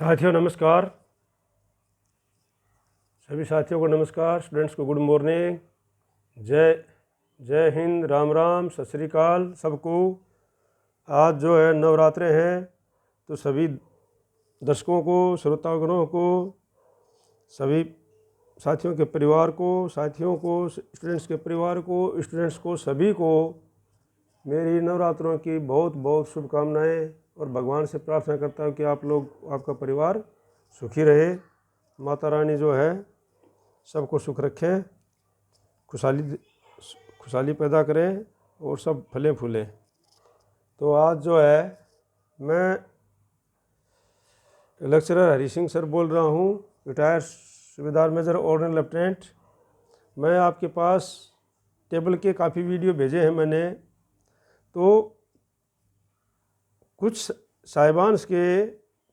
साथियों नमस्कार। सभी साथियों को नमस्कार। स्टूडेंट्स को गुड मॉर्निंग। जय जय हिंद, राम राम, सत श्री अकाल सबको। आज जो है नवरात्रे हैं, तो सभी दर्शकों को, श्रोतागणों को, सभी साथियों के परिवार को, साथियों को, स्टूडेंट्स के परिवार को, स्टूडेंट्स को, सभी को मेरी नवरात्रों की बहुत बहुत शुभकामनाएं और भगवान से प्रार्थना करता हूँ कि आप लोग, आपका परिवार सुखी रहे। माता रानी जो है सबको सुख रखें, खुशहाली पैदा करें और सब फले फूले। तो आज जो है मैं लेक्चरर हरी सिंह सर बोल रहा हूँ, रिटायर्ड सूबेदार मेजर ऑर्डिनल लेफ्टिनेंट। मैं आपके पास टेबल के काफ़ी वीडियो भेजे हैं मैंने। तो कुछ साहिबान के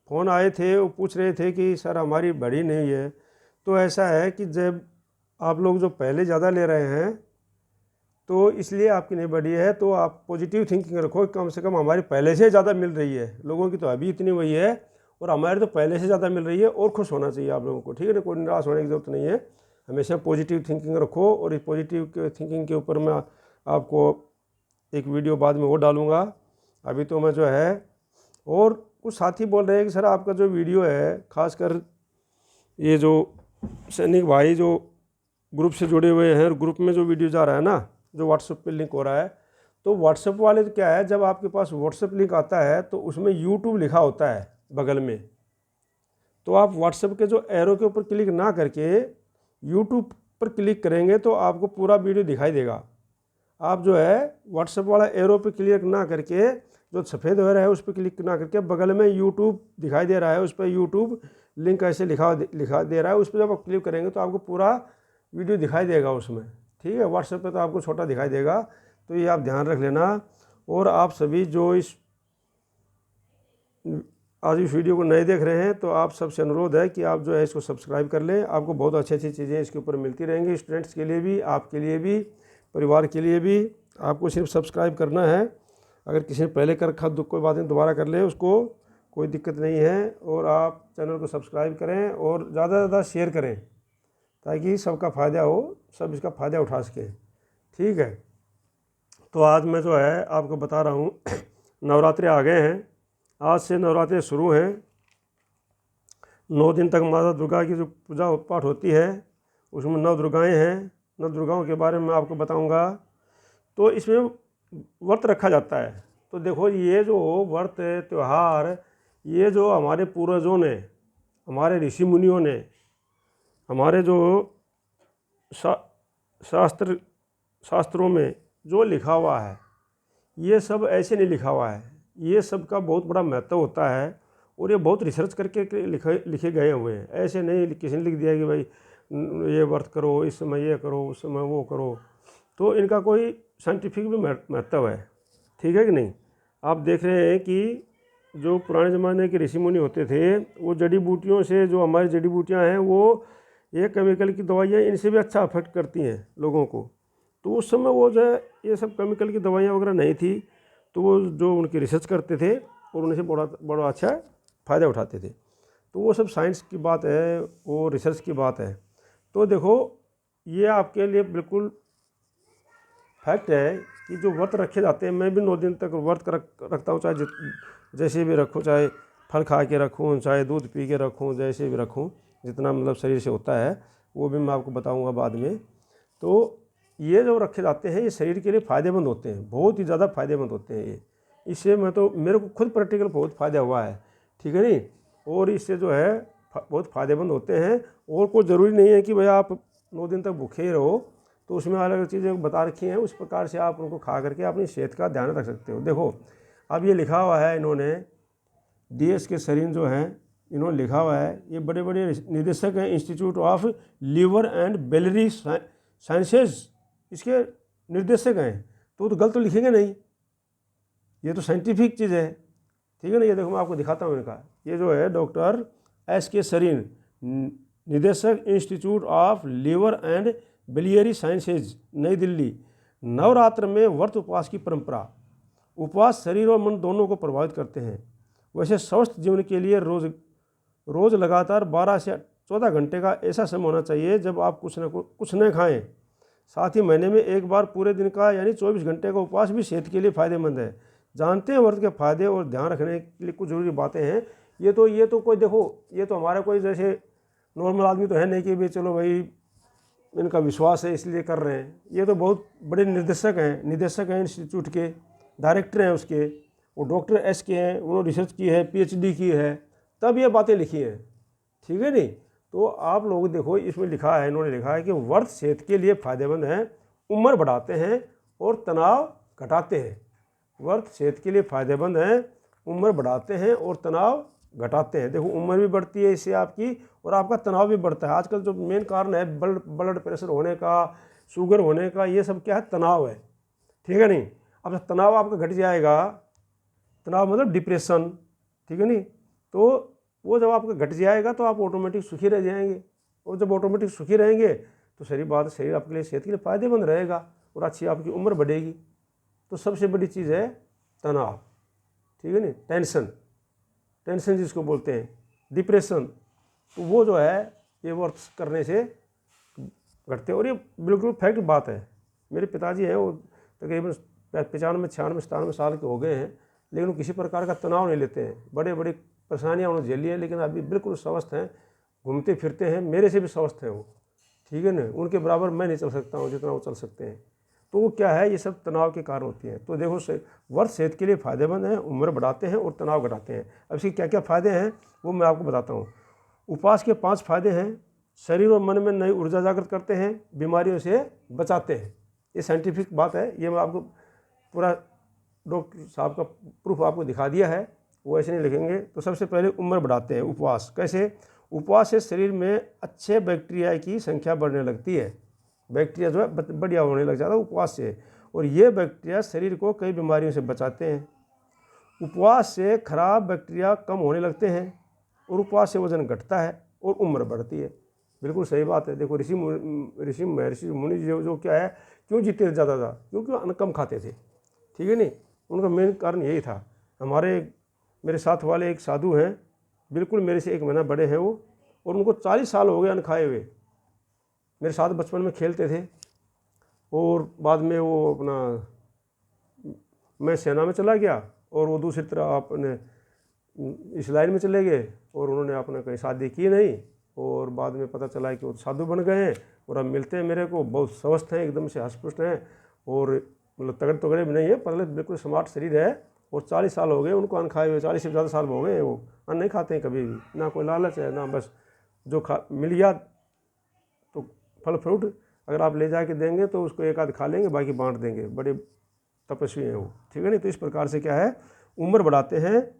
फ़ोन आए थे, वो पूछ रहे थे कि सर हमारी बढ़ी नहीं है। तो ऐसा है कि जब आप लोग जो पहले ज़्यादा ले रहे हैं तो इसलिए आपकी नहीं बढ़ी है। तो आप पॉजिटिव थिंकिंग रखो, कम से कम हमारी पहले से ज़्यादा मिल रही है। लोगों की तो अभी इतनी हुई है और हमारी तो पहले से ज़्यादा मिल रही है, और खुश होना चाहिए आप लोगों को, ठीक है ना। कोई निराश होने की ज़रूरत नहीं है, हमेशा पॉजिटिव थिंकिंग रखो। और इस पॉजिटिव थिंकिंग के ऊपर मैं आपको एक वीडियो बाद में वो डालूँगा। अभी तो मैं जो है, और कुछ साथी बोल रहे हैं कि सर आपका जो वीडियो है, खासकर ये जो सैनिक भाई जो ग्रुप से जुड़े हुए हैं, ग्रुप में जो वीडियो जा रहा है ना, जो व्हाट्सएप पे लिंक हो रहा है, तो व्हाट्सएप वाले तो क्या है, जब आपके पास व्हाट्सएप लिंक आता है तो उसमें यूट्यूब लिखा होता है बगल में। तो आप व्हाट्सएप के जो एरो के ऊपर क्लिक ना करके यूट्यूब पर क्लिक करेंगे तो आपको पूरा वीडियो दिखाई देगा। आप जो है व्हाट्सएप वाला एरो पे क्लिक ना करके, जो सफ़ेद हो रहा है उस पर क्लिक ना करके, बगल में यूट्यूब दिखाई दे रहा है, उस पर यूट्यूब लिंक ऐसे लिखा दे रहा है, उस पर जब आप क्लिक करेंगे तो आपको पूरा वीडियो दिखाई देगा उसमें, ठीक है। व्हाट्सएप पे तो आपको छोटा दिखाई देगा, तो ये आप ध्यान रख लेना। और आप सभी जो आज इस वीडियो को नए देख रहे हैं, तो आप सबसे अनुरोध है कि आप जो है इसको सब्सक्राइब कर लें। आपको बहुत अच्छी अच्छी चीज़ें इसके ऊपर मिलती रहेंगी, स्टूडेंट्स के लिए भी, आपके लिए भी, परिवार के लिए भी। आपको सिर्फ सब्सक्राइब करना है। अगर किसी ने पहले कर रखा तो कोई बात नहीं, दोबारा कर ले, उसको कोई दिक्कत नहीं है। और आप चैनल को सब्सक्राइब करें और ज़्यादा से ज़्यादा शेयर करें, ताकि सबका फ़ायदा हो, सब इसका फ़ायदा उठा सकें, ठीक है। तो आज मैं जो है आपको बता रहा हूँ नवरात्रे आ गए हैं, आज से नवरात्रे शुरू हैं। 9 दिन तक माता दुर्गा की जो पूजा पाठ होती है, उसमें 9 दुर्गाएँ हैं। 9 दुर्गाओं के बारे में आपको बताऊँगा। तो इसमें व्रत रखा जाता है। तो देखो, ये जो व्रत त्यौहार, ये जो हमारे पूर्वजों ने, हमारे ऋषि मुनियों ने, हमारे जो शास्त्रों में जो लिखा हुआ है, ये सब ऐसे नहीं लिखा हुआ है। ये सब का बहुत बड़ा महत्व होता है, और ये बहुत रिसर्च करके लिखे गए हुए हैं। ऐसे नहीं किसी ने लिख दिया कि भाई ये व्रत करो, इस समय ये करो, उस समय वो करो। तो इनका कोई साइंटिफिक भी महत्व है, ठीक है कि नहीं। आप देख रहे हैं कि जो पुराने ज़माने के ऋषि मुनि होते थे, वो जड़ी बूटियों से, जो हमारी जड़ी बूटियां हैं, वो ये केमिकल की दवाइयाँ इनसे भी अच्छा अफेक्ट करती हैं लोगों को। तो उस समय वो जो है ये सब केमिकल की दवाइयाँ वगैरह नहीं थी, तो वो जो उनकी रिसर्च करते थे और उनसे बड़ा अच्छा फ़ायदा उठाते थे। तो वो सब साइंस की बात है, वो रिसर्च की बात है। तो देखो, ये आपके लिए बिल्कुल फैक्ट है कि जो व्रत रखे जाते हैं, मैं भी 9 दिन तक व्रत रखता हूँ, चाहे जैसे भी रखूँ, चाहे फल खा के रखूँ, चाहे दूध पी के रखूँ, जैसे भी रखूँ, जितना मतलब शरीर से होता है वो भी मैं आपको बताऊँगा बाद में। तो ये जो रखे जाते हैं, ये शरीर के लिए फ़ायदेमंद होते हैं, बहुत ही ज़्यादा फ़ायदेमंद होते हैं ये। इससे मैं तो, मेरे को खुद प्रैक्टिकल बहुत फ़ायदा हुआ है, ठीक है नहीं। और इससे जो है बहुत फ़ायदेमंद होते हैं। और कोई ज़रूरी नहीं है कि भाई आप 9 दिन तक भूखे ही रहो, तो उसमें अलग अलग चीज़ें बता रखी हैं, उस प्रकार से आप उनको खा करके अपनी सेहत का ध्यान रख सकते हो। देखो, अब ये लिखा हुआ है, इन्होंने DS के सरीन जो हैं, इन्होंने लिखा हुआ है, ये बड़े बड़े निदेशक हैं institute of liver and biliary sciences, इसके निर्देशक हैं। तो गलत तो लिखेंगे नहीं, ये तो साइंटिफिक चीज़ है, ठीक है ना। ये देखो, मैं आपको दिखाता हूँ इनका। ये जो है डॉक्टर SK सरीन, निदेशक institute of liver and biliary sciences, New Delhi. Navratra में व्रत उपवास की परंपरा। उपवास शरीर और मन दोनों को प्रभावित करते हैं। वैसे स्वस्थ जीवन के लिए रोज़ लगातार 12 से 14 घंटे का ऐसा समय होना चाहिए जब आप कुछ न खाएं। साथ ही महीने में एक बार पूरे दिन का यानी 24 घंटे का उपवास भी सेहत के लिए फ़ायदेमंद है। जानते हैं व्रत के फ़ायदे और ध्यान रखने के लिए कुछ ज़रूरी बातें हैं। ये तो कोई देखो, ये तो हमारा कोई जैसे नॉर्मल आदमी तो है नहीं कि भाई चलो भाई इनका विश्वास है इसलिए कर रहे हैं। ये तो बहुत बड़े निदेशक हैं इंस्टीट्यूट के, डायरेक्टर हैं उसके, वो डॉक्टर एस के हैं, उन्होंने रिसर्च की है, PhD की है, तब ये बातें लिखी हैं, ठीक है नहीं। तो आप लोग देखो इसमें लिखा है, इन्होंने लिखा है कि व्रत सेहत के लिए फ़ायदेमंद हैं, उम्र बढ़ाते हैं और तनाव घटाते हैं। व्रत सेहत के लिए फ़ायदेमंद हैं, उम्र बढ़ाते हैं और तनाव घटाते हैं। देखो उम्र भी बढ़ती है इससे आपकी, और आपका तनाव भी बढ़ता है। आजकल जो मेन कारण है ब्लड प्रेशर होने का, शुगर होने का, ये सब क्या है, तनाव है, ठीक है नहीं। अब तनाव आपका घट जाएगा, तनाव मतलब डिप्रेशन, ठीक है नहीं, तो वो जब आपका घट जाएगा तो आप ऑटोमेटिक सुखी रह जाएंगे, और जब ऑटोमेटिक सुखी रहेंगे तो शरीर आपके लिए सेहत के लिए फ़ायदेमंद रहेगा और अच्छी आपकी उम्र बढ़ेगी। तो सबसे बड़ी चीज़ है तनाव, ठीक है नहीं, टेंशन जिसको बोलते हैं, डिप्रेशन, तो वो जो है ये वर्क करने से घटते हैं। और ये बिल्कुल फैक्ट बात है। मेरे पिताजी हैं, वो तकरीबन 95, 96, 97 साल के हो गए हैं, लेकिन वो किसी प्रकार का तनाव नहीं लेते हैं। बड़ी परेशानियाँ उन्होंने झेली हैं, लेकिन अभी बिल्कुल स्वस्थ हैं, घूमते फिरते हैं, मेरे से भी स्वस्थ हैं वो, ठीक है ना। उनके बराबर मैं नहीं चल सकता हूँ जितना वो चल सकते हैं। तो वो क्या है, ये सब तनाव के कारण होती हैं। तो देखो व्रत सेहत के लिए फ़ायदेमंद हैं, उम्र बढ़ाते हैं और तनाव घटाते हैं। अब इसके क्या क्या फ़ायदे हैं वो मैं आपको बताता हूँ। उपवास के 5 फायदे हैं। शरीर और मन में नई ऊर्जा जागृत करते हैं, बीमारियों से बचाते हैं। ये साइंटिफिक बात है, ये मैं आपको पूरा डॉक्टर साहब का प्रूफ आपको दिखा दिया है, वो ऐसे नहीं लिखेंगे। तो सबसे पहले उम्र बढ़ाते हैं उपवास। कैसे? उपवास से शरीर में अच्छे बैक्टीरिया की संख्या बढ़ने लगती है, बैक्टीरिया जो है बढ़िया होने लग जाता है उपवास से, और ये बैक्टीरिया शरीर को कई बीमारियों से बचाते हैं। उपवास से खराब बैक्टीरिया कम होने लगते हैं और उपवास से वजन घटता है और उम्र बढ़ती है। बिल्कुल सही बात है। देखो ऋषि महर्षि मुनि जो क्या है, क्यों जीते ज़्यादा था? क्योंकि अन्न कम खाते थे, ठीक है नहीं। उनका मेन कारण यही था। मेरे साथ वाले एक साधु हैं, बिल्कुल मेरे से 1 महीना बड़े हैं वो, और उनको 40 साल हो गए अन्न खाए हुए। मेरे साथ बचपन में खेलते थे, और बाद में वो मैं सेना में चला गया और वो दूसरी तरह अपने इस लाइन में चले गए, और उन्होंने अपने कहीं शादी की नहीं, और बाद में पता चला कि वो साधु बन गए हैं। और अब मिलते हैं मेरे को, बहुत स्वस्थ हैं, एकदम से हष्ट-पुष्ट हैं, और मतलब तगड़े भी नहीं है, पतले, बिल्कुल स्मार्ट शरीर है। और 40 साल हो गए उनको अन्न खाए हुए, 40 से ज़्यादा साल हो गए हैं। वो अन्न नहीं खाते हैं कभी भी, ना कोई लालच है, ना बस जो मिल गया तो फल फ्रूट अगर आप ले जाके देंगे तो उसको एक आध खा लेंगे, बाकी बांट देंगे। बड़े तपस्वी हैं वो, ठीक है नहीं। तो इस प्रकार से क्या है, उम्र बढ़ाते हैं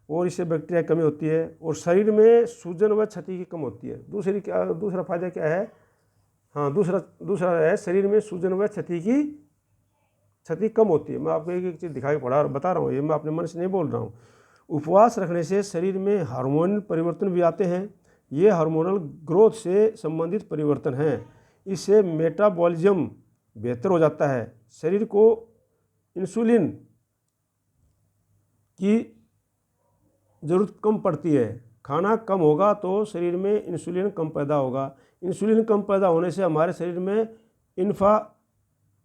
और इससे बैक्टीरिया कमी होती है, और शरीर में सूजन व क्षति की कम होती है। दूसरा फायदा क्या है? हाँ, दूसरा है शरीर में सूजन व क्षति कम होती है। मैं आपको एक चीज़ दिखा के बता रहा हूँ, ये मैं अपने मन से नहीं बोल रहा हूँ। उपवास रखने से शरीर में हार्मोनल परिवर्तन भी आते हैं। ये हार्मोनल ग्रोथ से संबंधित परिवर्तन हैं। इससे मेटाबॉलिज्म बेहतर हो जाता है, शरीर को इंसुलिन की ज़रूरत कम पड़ती है। खाना कम होगा तो शरीर में इंसुलिन कम पैदा होगा। इंसुलिन कम पैदा होने से हमारे शरीर में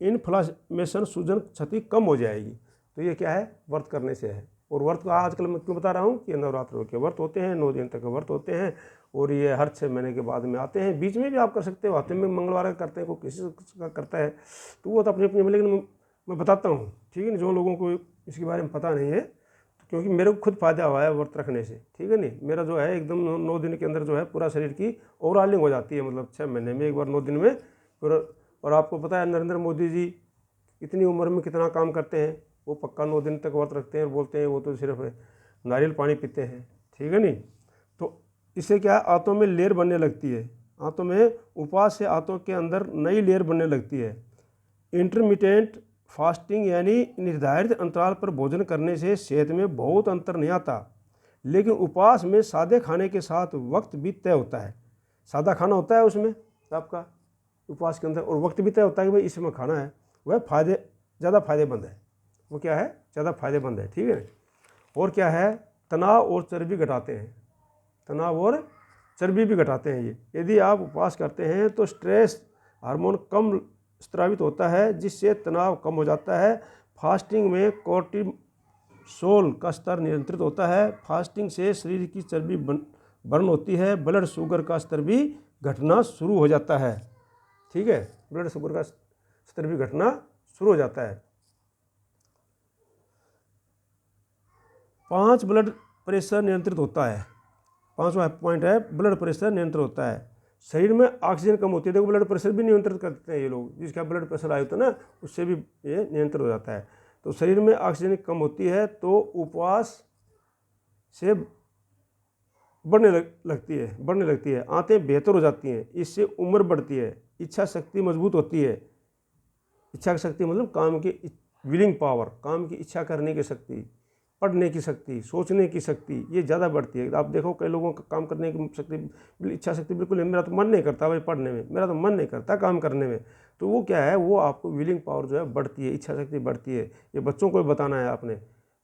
इन्फ्लामेशन, सूजन, क्षति कम हो जाएगी। तो ये क्या है, व्रत करने से है। और व्रत को आजकल मैं क्यों बता रहा हूँ कि नवरात्रों के व्रत होते हैं, 9 दिन तक के व्रत होते हैं, और ये हर 6 महीने के बाद में आते हैं। बीच में भी आप कर सकते हो, हफ्ते में मंगलवार का करते हैं, कोई किसी का करता है, तो वो तो अपनी लेकिन मैं बताता हूँ, ठीक है ना, जो लोगों को इसके बारे में पता नहीं है, क्योंकि मेरे को खुद फायदा हुआ है व्रत रखने से, ठीक है नहीं। मेरा जो है एकदम 9 दिन के अंदर जो है पूरा शरीर की ओवरऑलिंग हो जाती है, मतलब 6 महीने में एक बार 9 दिन में पूरा। और आपको पता है नरेंद्र मोदी जी इतनी उम्र में कितना काम करते हैं, वो पक्का 9 दिन तक व्रत रखते हैं, और बोलते हैं वो तो सिर्फ नारियल पानी पीते हैं, ठीक है नहीं। तो इससे क्या, आंतों में लेयर बनने लगती है। आंतों में उपवास से आंतों के अंदर नई लेयर बनने लगती है। इंटरमिटेंट फास्टिंग यानी निर्धारित अंतराल पर भोजन करने से सेहत में बहुत अंतर नहीं आता, लेकिन उपवास में सादे खाने के साथ वक्त भी तय होता है। सादा खाना होता है उसमें आपका उपवास के अंदर, और वक्त भी तय होता है कि भाई इस समय खाना है। वह ज़्यादा फायदेमंद है। वो क्या है, ज़्यादा फायदेमंद है, ठीक है। और क्या है, तनाव और चर्बी घटाते हैं। तनाव और चर्बी भी घटाते हैं ये। यदि आप उपवास करते हैं तो स्ट्रेस हार्मोन कम स्रावित होता है, जिससे तनाव कम हो जाता है। फास्टिंग में कोर्टिसोल का स्तर नियंत्रित होता है। फास्टिंग से शरीर की चर्बी बर्न होती है, ब्लड शुगर का स्तर भी घटना शुरू हो जाता है। ठीक है, ब्लड शुगर का स्तर भी घटना शुरू हो जाता है। 5 ब्लड प्रेशर नियंत्रित होता है। 5वां पॉइंट है ब्लड प्रेशर नियंत्रित होता है। शरीर में ऑक्सीजन कम होती है, देखो ब्लड प्रेशर भी नियंत्रित करते हैं ये लोग, जिसका ब्लड प्रेशर आया होता है ना, उससे भी ये नियंत्रित हो जाता है। तो शरीर में ऑक्सीजन कम होती है तो उपवास से बढ़ने लगती है, आंतें बेहतर हो जाती हैं, इससे उम्र बढ़ती है, इच्छा शक्ति मजबूत होती है। इच्छा शक्ति मतलब काम की विलिंग पावर, काम की इच्छा करने की शक्ति, पढ़ने की शक्ति, सोचने की शक्ति, ये ज़्यादा बढ़ती है। आप देखो कई लोगों का काम करने की शक्ति, इच्छा शक्ति बिल्कुल नहीं, मेरा तो मन नहीं करता भाई पढ़ने में, मेरा तो मन नहीं करता काम करने में। तो वो क्या है, वो आपको विलिंग पावर जो है बढ़ती है, इच्छा शक्ति बढ़ती है। ये बच्चों को भी बताना है, अपने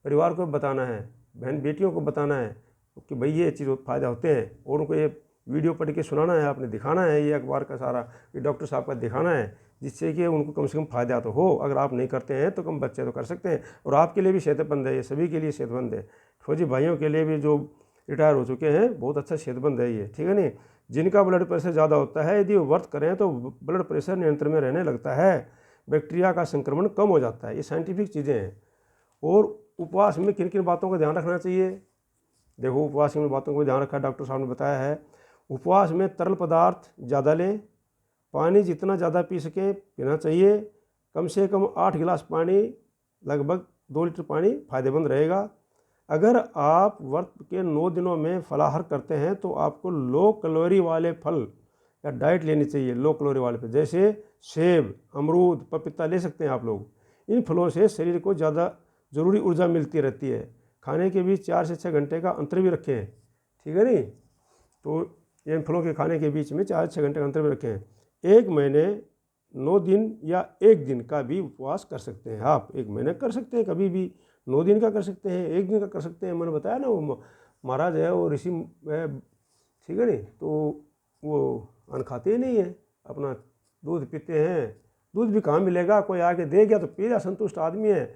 परिवार को भी बताना है, बहन बेटियों को बताना है कि भाई ये चीज़ फ़ायदा होते हैं, और उनको ये वीडियो पढ़ के सुनाना है, आपने दिखाना है, ये अखबार का सारा ये डॉक्टर साहब का दिखाना है, जिससे कि उनको कम से कम फ़ायदा तो हो। अगर आप नहीं करते हैं तो कम बच्चे तो कर सकते हैं, और आपके लिए भी सेहतमंद है, ये सभी के लिए सेहतमंद है। फौजी भाइयों के लिए भी जो रिटायर हो चुके हैं, बहुत अच्छा सेहतमंद है ये, ठीक है नहीं। जिनका ब्लड प्रेशर ज़्यादा होता है, यदि वो व्रत करें तो ब्लड प्रेशर नियंत्रण में रहने लगता है, बैक्टीरिया का संक्रमण कम हो जाता है। ये साइंटिफिक चीज़ें हैं। और उपवास में किन किन बातों का ध्यान रखना चाहिए, देखो उपवास में बातों को ध्यान रखा डॉक्टर साहब ने बताया है। उपवास में तरल पदार्थ ज़्यादा लें, पानी जितना ज़्यादा पी सके पीना चाहिए, कम से कम 8 गिलास पानी, लगभग 2 लीटर पानी फ़ायदेमंद रहेगा। अगर आप व्रत के 9 दिनों में फलाहार करते हैं तो आपको लो कैलोरी वाले फल या डाइट लेनी चाहिए, लो कैलोरी वाले फल, जैसे सेब, अमरूद, पपीता ले सकते हैं आप लोग। इन फलों से शरीर को ज़्यादा ज़रूरी ऊर्जा मिलती रहती है। खाने के बीच 4 से 6 घंटे का अंतर भी रखें, ठीक है नहीं। तो इन फलों के खाने के बीच में 4 से 6 घंटे का अंतर भी रखें। 1 महीने 9 दिन या 1 दिन का भी उपवास कर सकते हैं आप। 1 महीने कर सकते हैं, कभी भी 9 दिन का कर सकते हैं, 1 दिन का कर सकते हैं। मैंने बताया ना, वो महाराज है, वो ऋषि है, ठीक है नहीं, तो वो अन्न खाते ही नहीं है, अपना दूध पीते हैं। दूध भी कहाँ मिलेगा, कोई आके दे गया तो पी लिया, संतुष्ट आदमी है।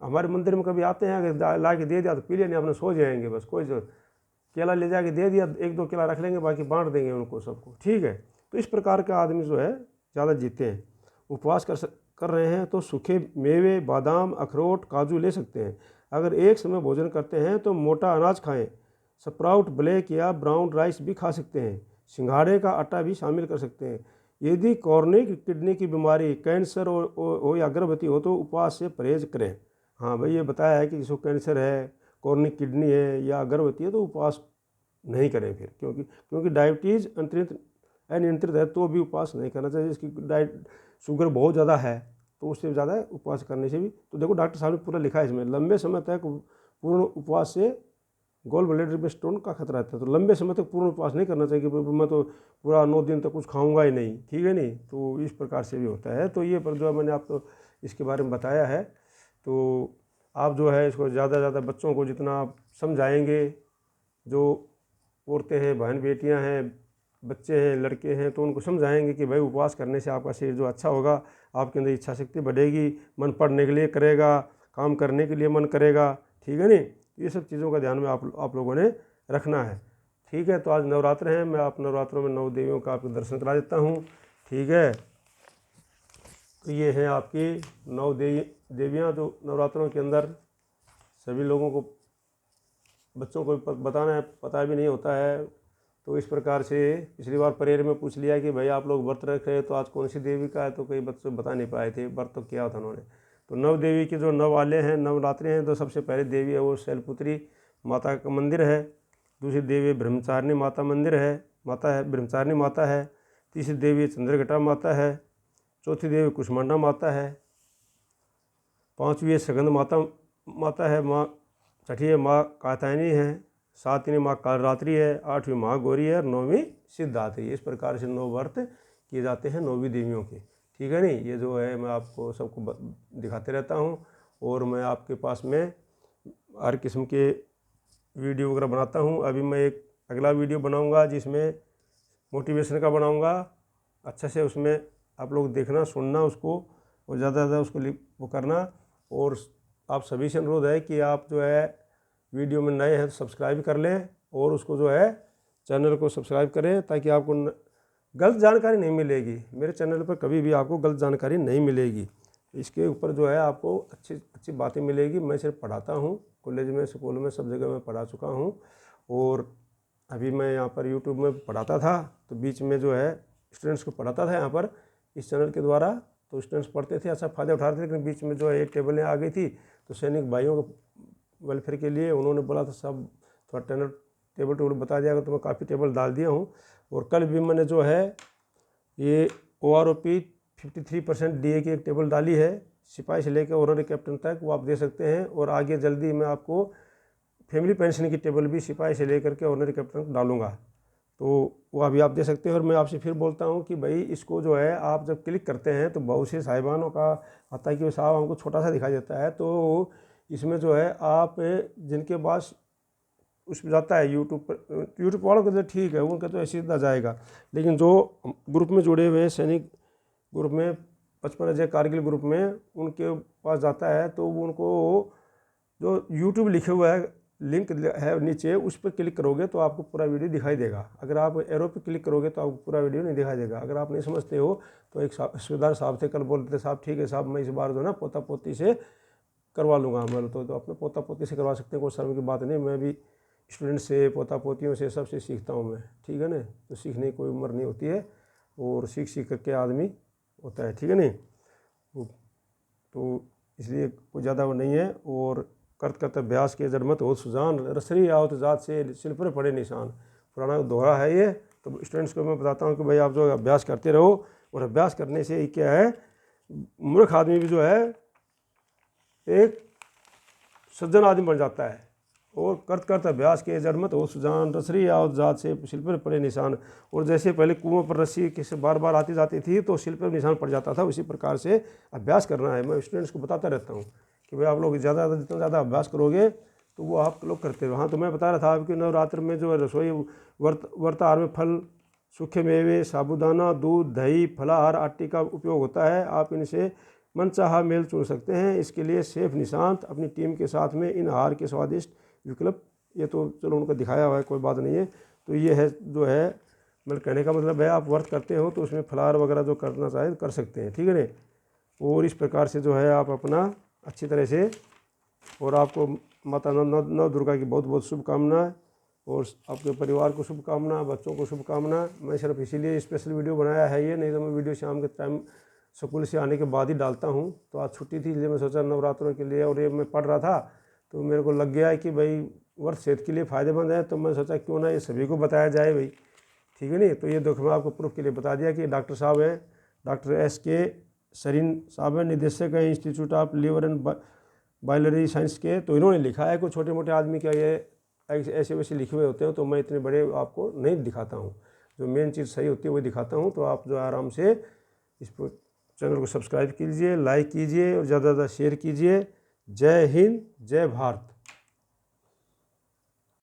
हमारे मंदिर में कभी आते हैं, अगर ला के दे दिया तो पी लेने, अपने सो जाएंगे बस। कोई जो केला ले जाके दे दिया, 1-2 केला रख लेंगे, बाकी बांट देंगे उनको सबको, ठीक है। तो इस प्रकार के आदमी जो है ज़्यादा जीते हैं। उपवास कर रहे हैं तो सूखे मेवे, बादाम, अखरोट, काजू ले सकते हैं। अगर एक समय भोजन करते हैं तो मोटा अनाज खाएं, स्प्राउट, ब्लैक या ब्राउन राइस भी खा सकते हैं, सिंघाड़े का आटा भी शामिल कर सकते हैं। यदि कॉर्निक किडनी की बीमारी, कैंसर हो या गर्भवती हो तो उपवास से परहेज करें। हाँ भाई, ये बताया है कि जिसको कैंसर है, कॉर्निक किडनी है या गर्भवती है तो उपवास नहीं करें फिर, क्योंकि डायबिटीज़ अनियंत्रित है तो भी उपवास नहीं करना चाहिए। इसकी शुगर बहुत ज़्यादा है तो उससे ज़्यादा उपवास करने से भी, तो देखो डॉक्टर साहब ने पूरा लिखा है इसमें, लंबे समय तक पूर्ण उपवास से गॉल ब्लैडर में स्टोन का खतरा रहता है। तो लंबे समय तक पूर्ण उपवास नहीं करना चाहिए कि मैं तो पूरा 9 दिन तक कुछ खाऊंगा ही नहीं, ठीक है नहीं। तो इस प्रकार से भी होता है। तो ये पर जो मैंने आपको इसके बारे में बताया है, तो आप जो है इसको ज़्यादा से ज़्यादा बच्चों को जितना आप समझाएंगे, जो औरतें हैं, बहन बेटियां हैं, बच्चे हैं, लड़के हैं, तो उनको समझाएंगे कि भाई उपवास करने से आपका शरीर जो अच्छा होगा, आपके अंदर इच्छा शक्ति बढ़ेगी, मन पढ़ने के लिए करेगा, काम करने के लिए मन करेगा, ठीक है नहीं। ये सब चीज़ों का ध्यान में आप लोगों ने रखना है, ठीक है। तो आज नवरात्र हैं, मैं आप नवरात्रों में 9 देवियों का आपको दर्शन करा देता हूँ, ठीक है। तो ये हैं आपकी 9 देवियाँ जो नवरात्रों के अंदर सभी लोगों को, बच्चों को बताना है, पता भी नहीं होता है। तो इस प्रकार से पिछली बार प्रेयर में पूछ लिया कि भाई आप लोग व्रत रख रहे हैं तो आज कौन सी देवी का है, तो कई बच्चे बता नहीं पाए थे, व्रत तो किया था उन्होंने। तो 9 देवी के जो 9 वाले हैं, नवरात्रि हैं, तो सबसे पहले देवी है वो शैलपुत्री माता का मंदिर है। दूसरी देवी ब्रह्मचारिणी माता मंदिर है, माता है, ब्रह्मचारिणी माता है। तीसरी देवी चंद्रघटा माता है। चौथी देवी कुष्मांडा माता है। 5वीं सगंध माता है माँ। 6ठी माँ कात्यायनी है। 7वीं माँ कालरात्रि है। 8वीं माँ गौरी है और 9वीं सिद्धात्री। इस प्रकार से 9 व्रत किए जाते हैं 9वीं देवियों के, ठीक है नहीं। ये जो है मैं आपको सबको दिखाते रहता हूँ, और मैं आपके पास में हर किस्म के वीडियो वगैरह बनाता हूँ। अभी मैं एक अगला वीडियो बनाऊंगा जिसमें मोटिवेशन का बनाऊंगा, अच्छे से उसमें आप लोग देखना सुनना उसको, और ज़्यादा से ज़्यादा उसको वो करना। और आप सभी से अनुरोध है कि आप जो है वीडियो में नए हैं तो सब्सक्राइब कर लें, और उसको जो है चैनल को सब्सक्राइब करें, ताकि आपको गलत जानकारी नहीं मिलेगी। मेरे चैनल पर कभी भी आपको गलत जानकारी नहीं मिलेगी। इसके ऊपर जो है आपको अच्छी अच्छी बातें मिलेगी। मैं सिर्फ पढ़ाता हूँ, कॉलेज में स्कूल में सब जगह मैं पढ़ा चुका हूँ, और अभी मैं यहाँ पर यूट्यूब में पढ़ाता था, तो बीच में जो है स्टूडेंट्स को पढ़ाता था यहाँ पर इस चैनल के द्वारा, तो स्टूडेंट्स पढ़ते थे, अच्छा फ़ायदा उठा रहे थे। लेकिन बीच में जो है एक टेबलें आ गई थी, तो सैनिक भाइयों को वेलफेयर के लिए उन्होंने बोला था सब थोड़ा टेबल बता दिया, तो मैं काफ़ी टेबल डाल दिया हूँ। और कल भी मैंने जो है ये OROP 53% DA की एक टेबल डाली है, सिपाही से लेकर ऑनरी कैप्टन तक, वो आप दे सकते हैं। और आगे जल्दी मैं आपको फैमिली पेंशन की टेबल भी सिपाही से लेकर के ऑनरी कैप्टन तक डालूंगा, तो वो अभी आप दे सकते हैं। और मैं आपसे फिर बोलता हूँ कि भाई इसको जो है आप जब क्लिक करते हैं तो बहुत से साहिबानों का आता है कि साहब हमको छोटा सा दिखाई देता है, तो इसमें जो है आप जिनके पास उस पर जाता है यूट्यूब वालों के तो ठीक है, उनका तो ऐसे इतना जाएगा। लेकिन जो ग्रुप में जुड़े हुए हैं, सैनिक ग्रुप में, 55 अजय कारगिल ग्रुप में, उनके पास जाता है, तो वो उनको जो यूट्यूब लिखे हुआ है लिंक है नीचे, उस पर क्लिक करोगे तो आपको पूरा वीडियो दिखाई देगा। अगर आप एरो पे क्लिक करोगे तो आपको पूरा वीडियो नहीं दिखाई देगा। अगर आप नहीं समझते हो तो एक सूबेदार साहब थे, कल बोलते थे साहब ठीक है साहब, मैं इस बार जो है ना पोता पोती से करवा लूँगा। मैं तो अपने पोता पोती से करवा सकते हैं, कोई शर्म की बात नहीं। मैं भी स्टूडेंट से, पोता पोतियों से, सबसे सीखता हूँ मैं, ठीक है ना। तो सीखने की कोई उम्र नहीं होती है, और सीख सीख करके आदमी होता है, ठीक है नहीं। तो इसलिए कोई ज़्यादा वो नहीं है। और करत करत अभ्यास के जड़मत हो सुजान, रसरी आवत जात से शिल पर पड़े निशान, पुराना दोहरा है ये। तो स्टूडेंट्स को मैं बताता हूँ कि भाई आप जो अभ्यास करते रहो, और अभ्यास करने से क्या है, मूर्ख आदमी भी जो है एक सज्जन आदमी बन जाता है। और करत करत अभ्यास के जड़मत हो सुजान, रसरी आवत जात से शिल पर पड़े निशान। और जैसे पहले कुओं पर रस्सी किसी बार बार आती जाती थी तो शिल पर निशान पड़ जाता था, उसी प्रकार से अभ्यास करना है। मैं स्टूडेंट्स को बताता रहता हूँ कि भाई आप लोग जितना ज़्यादा अभ्यास करोगे तो वो आप लोग करते रहो। हाँ, तो मैं बता रहा था आपके नवरात्र में जो रसोई व्रताहार में फल, सूखे मेवे, साबूदाना, दूध, दही, फलाहार, आटे का उपयोग होता है। आप इनसे मनचाहा मेल चुन सकते हैं। इसके लिए शेफ निशांत अपनी टीम के साथ में इन आहार के स्वादिष्ट विकल्प, ये तो चलो उनको दिखाया हुआ है, कोई बात नहीं है। तो ये है जो है मतलब कहने का मतलब है, आप व्रत करते हो तो उसमें फलाहार वगैरह जो करना चाहे कर सकते हैं, ठीक है ना। और इस प्रकार से जो है आप अपना अच्छी तरह से, और आपको माता नव दुर्गा की बहुत बहुत शुभकामनाएं, और आपके परिवार को शुभकामना, बच्चों को शुभकामना। मैं सिर्फ इसीलिए स्पेशल वीडियो बनाया है ये, नहीं तो मैं वीडियो शाम के टाइम स्कूल से आने के बाद ही डालता हूँ। तो आज छुट्टी थी इसलिए मैं सोचा नवरात्रों के लिए, और ये मैं पढ़ रहा था तो मेरे को लग गया है कि भाई व्रत सेहत के लिए फ़ायदेमंद है, तो मैं सोचा क्यों ना ये सभी को बताया जाए भाई, ठीक है नहीं। तो ये देखो मैं आपको प्रूफ के लिए बता दिया कि डॉक्टर साहब हैं, डॉक्टर SK सरीन साहब हैं, निदेशक हैं institute of liver and biology science के। तो इन्होंने लिखा है, कोई छोटे मोटे आदमी का ये ऐसे वैसे लिखे हुए होते हैं, तो मैं इतने बड़े आपको नहीं दिखाता हूँ, जो मेन चीज़ सही होती है वही दिखाता हूँ। तो आप जो आराम से इस चैनल को सब्सक्राइब कीजिए, लाइक कीजिए, और ज़्यादा से ज़्यादा शेयर कीजिए। जय हिंद, जय भारत।